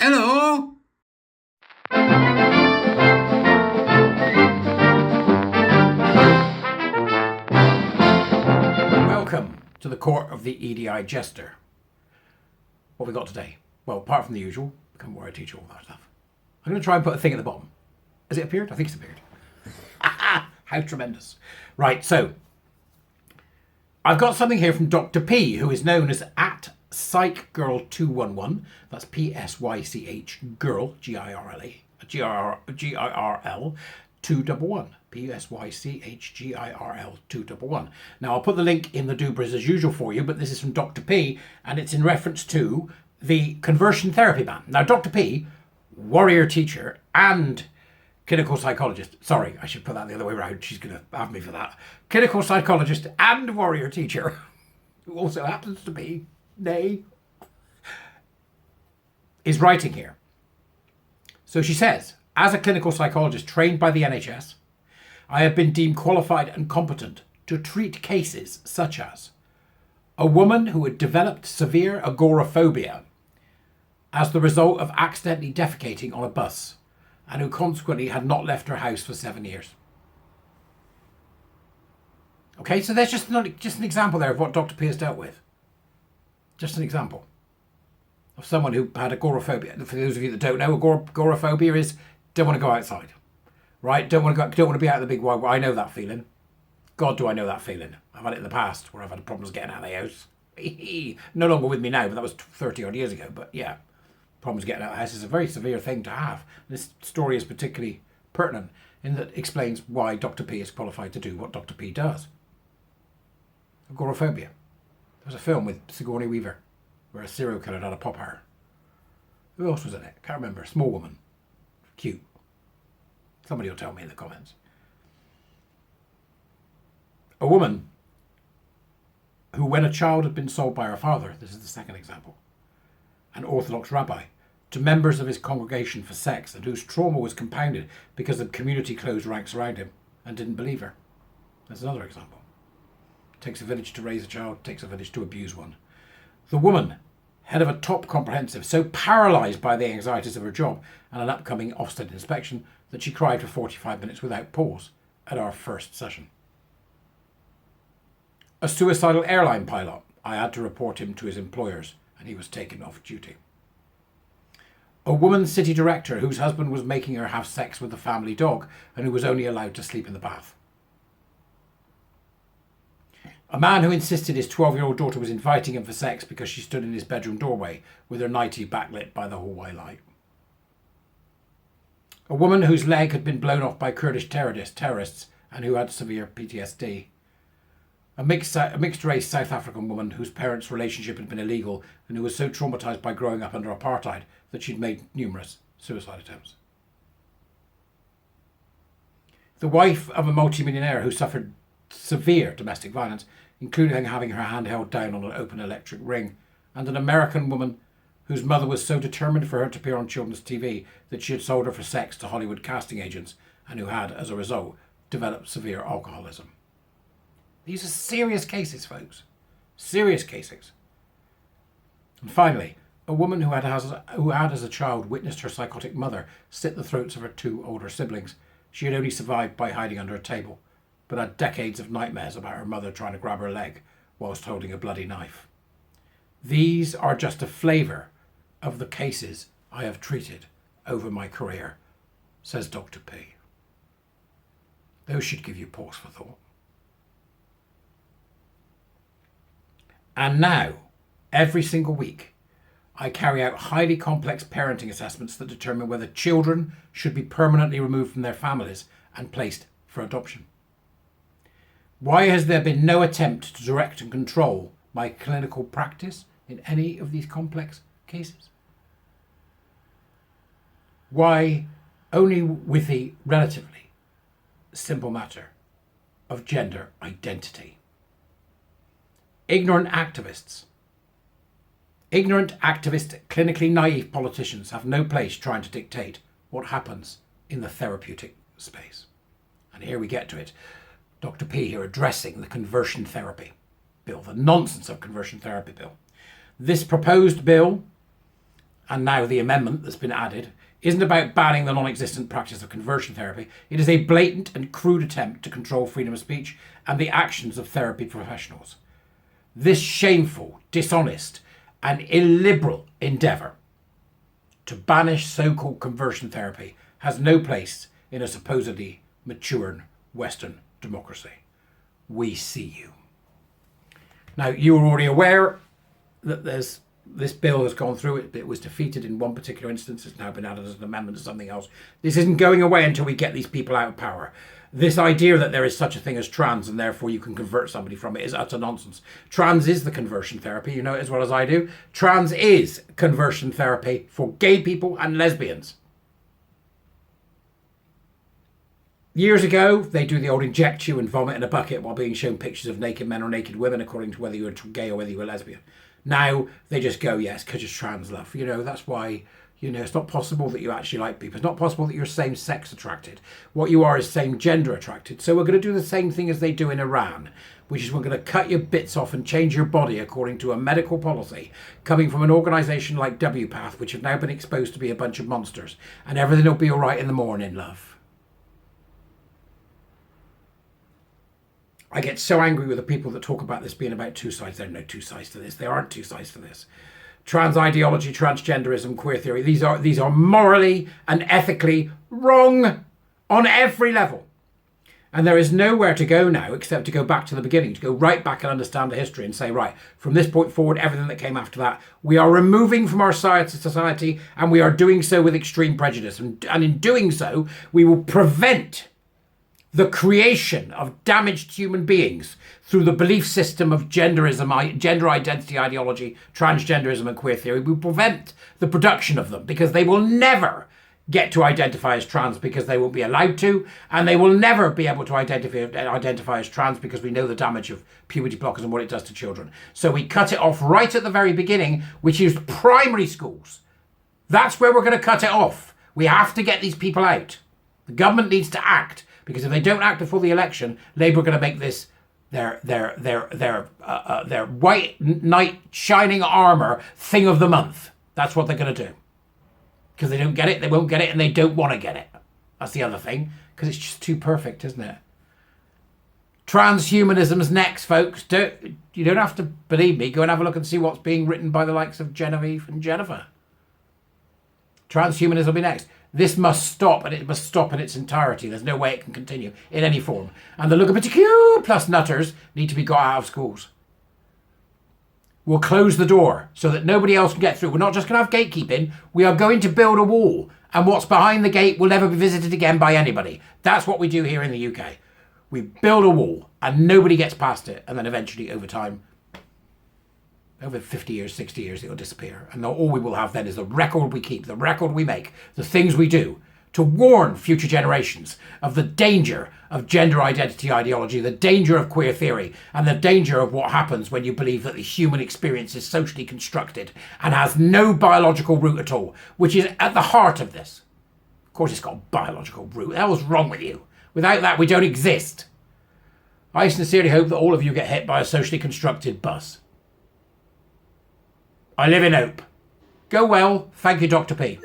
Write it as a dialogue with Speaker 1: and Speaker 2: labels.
Speaker 1: Hello? Welcome to the court of the Edijester. What have we got today? Well, apart from the usual, become a warrior teacher, all that stuff. I'm going to try and put a thing at the bottom. Has it appeared? I think it's appeared. How tremendous. Right, so I've got something here from Dr. P, who is known as at PsychGirl211. That's P-S-Y-C-H girl, G-I-R-L-E, G-I-R-L 211. P-S-Y-C-H-G-I-R-L 211. Now, I'll put the link in the doobras as usual for you, but this is from Dr. P, and it's in reference to the conversion therapy ban. Now, Dr. P, warrior teacher and clinical psychologist. Sorry, I should put that the other way around. She's going to have me for that. Clinical psychologist and warrior teacher, who also happens to be, is writing here. So she says, as a clinical psychologist trained by the NHS, I have been deemed qualified and competent to treat cases such as a woman who had developed severe agoraphobia as the result of accidentally defecating on a bus and who consequently had not left her house for 7 years. Okay, so there's just an example there of what Dr. P has dealt with. Just an example of someone who had agoraphobia. For those of you that don't know, agoraphobia is don't want to go outside, right? Don't want to be out in the big wide world. I know that feeling. God, do I know that feeling. I've had it in the past where I've had problems getting out of the house. No longer with me now, but that was 30 odd years ago. But yeah, problems getting out of the house is a very severe thing to have. This story is particularly pertinent in that it explains why Dr. P is qualified to do what Dr. P does. Agoraphobia. There was a film with Sigourney Weaver where a serial killer had a pop heart. Who else was in it? Can't remember. A small woman. Cute. Somebody will tell me in the comments. A woman who, when a child had been sold by her father, this is the second example, an Orthodox rabbi, to members of his congregation for sex, and whose trauma was compounded because the community closed ranks around him and didn't believe her. That's another example. It takes a village to raise a child, it takes a village to abuse one. The woman, head of a top comprehensive, so paralysed by the anxieties of her job and an upcoming Ofsted inspection that she cried for 45 minutes without pause at our first session. A suicidal airline pilot, I had to report him to his employers and he was taken off duty. A woman city director whose husband was making her have sex with the family dog and who was only allowed to sleep in the bath. A man who insisted his 12-year-old daughter was inviting him for sex because she stood in his bedroom doorway with her nightie backlit by the hallway light. A woman whose leg had been blown off by Kurdish terrorists and who had severe PTSD. A mixed-race South African woman whose parents' relationship had been illegal and who was so traumatised by growing up under apartheid that she'd made numerous suicide attempts. The wife of a multimillionaire who suffered severe domestic violence, including having her hand held down on an open electric ring, and an American woman whose mother was so determined for her to appear on children's TV that she had sold her for sex to Hollywood casting agents and who had, as a result, developed severe alcoholism. These are serious cases, folks. Serious cases. And finally, a woman who had as a child witnessed her psychotic mother slit the throats of her two older siblings. She had only survived by hiding under a table, but had decades of nightmares about her mother trying to grab her leg whilst holding a bloody knife. These are just a flavour of the cases I have treated over my career, says Dr. P. Those should give you pause for thought. And now, every single week, I carry out highly complex parenting assessments that determine whether children should be permanently removed from their families and placed for adoption. Why has there been no attempt to direct and control my clinical practice in any of these complex cases? Why only with the relatively simple matter of gender identity? Ignorant activist, clinically naive politicians have no place trying to dictate what happens in the therapeutic space. And here we get to it. Dr. P here addressing the conversion therapy bill, the nonsense of conversion therapy bill. This proposed bill and now the amendment that's been added, isn't about banning the non-existent practice of conversion therapy. It is a blatant and crude attempt to control freedom of speech and the actions of therapy professionals. This shameful, dishonest, and illiberal endeavour to banish so-called conversion therapy has no place in a supposedly mature Western democracy. We see you. Now, you are already aware that this bill has gone through. It was defeated in one particular instance. It's now been added as an amendment to something else. This isn't going away until we get these people out of power. This idea that there is such a thing as trans and therefore you can convert somebody from it is utter nonsense. Trans is the conversion therapy. You know it as well as I do. Trans is conversion therapy for gay people and lesbians. Years ago, they do the old inject you and vomit in a bucket while being shown pictures of naked men or naked women according to whether you were gay or whether you were lesbian. Now, they just go, yes, because it's trans love. You know, that's why, you know, it's not possible that you actually like people. It's not possible that you're same-sex attracted. What you are is same-gender attracted. So we're going to do the same thing as they do in Iran, which is we're going to cut your bits off and change your body according to a medical policy coming from an organisation like WPATH, which have now been exposed to be a bunch of monsters. And everything will be all right in the morning, love. I get so angry with the people that talk about this being about two sides. There are no two sides to this. There aren't two sides to this. Trans ideology, transgenderism, queer theory, these are morally and ethically wrong on every level. And there is nowhere to go now except to go back to the beginning, to go right back and understand the history and say, right, from this point forward, everything that came after that, we are removing from our society, and we are doing so with extreme prejudice. And in doing so, we will prevent the creation of damaged human beings through the belief system of genderism, gender identity ideology, transgenderism and queer theory. We prevent the production of them because they will never get to identify as trans because they won't be allowed to, and they will never be able to identify as trans because we know the damage of puberty blockers and what it does to children. So we cut it off right at the very beginning, which is primary schools. That's where we're going to cut it off. We have to get these people out. The government needs to act. Because if they don't act before the election, Labour are going to make this their white knight shining armour thing of the month. That's what they're going to do. Because they don't get it, they won't get it, and they don't want to get it. That's the other thing. Because it's just too perfect, isn't it? Transhumanism's next, folks. You don't have to believe me. Go and have a look and see what's being written by the likes of Genevieve and Jennifer. Transhumanism will be next. This must stop, and it must stop in its entirety. There's no way it can continue in any form. And the LGBTQ plus nutters need to be got out of schools. We'll close the door so that nobody else can get through. We're not just going to have gatekeeping. We are going to build a wall. And what's behind the gate will never be visited again by anybody. That's what we do here in the UK. We build a wall, and nobody gets past it. And then eventually, over time, over 50 years, 60 years, it'll disappear. And all we will have then is the record we keep, the record we make, the things we do to warn future generations of the danger of gender identity ideology, the danger of queer theory, and the danger of what happens when you believe that the human experience is socially constructed and has no biological root at all, which is at the heart of this. Of course, it's got a biological root. What the hell's wrong with you? Without that, we don't exist. I sincerely hope that all of you get hit by a socially constructed bus. I live in hope. Go well. Thank you, Dr. P.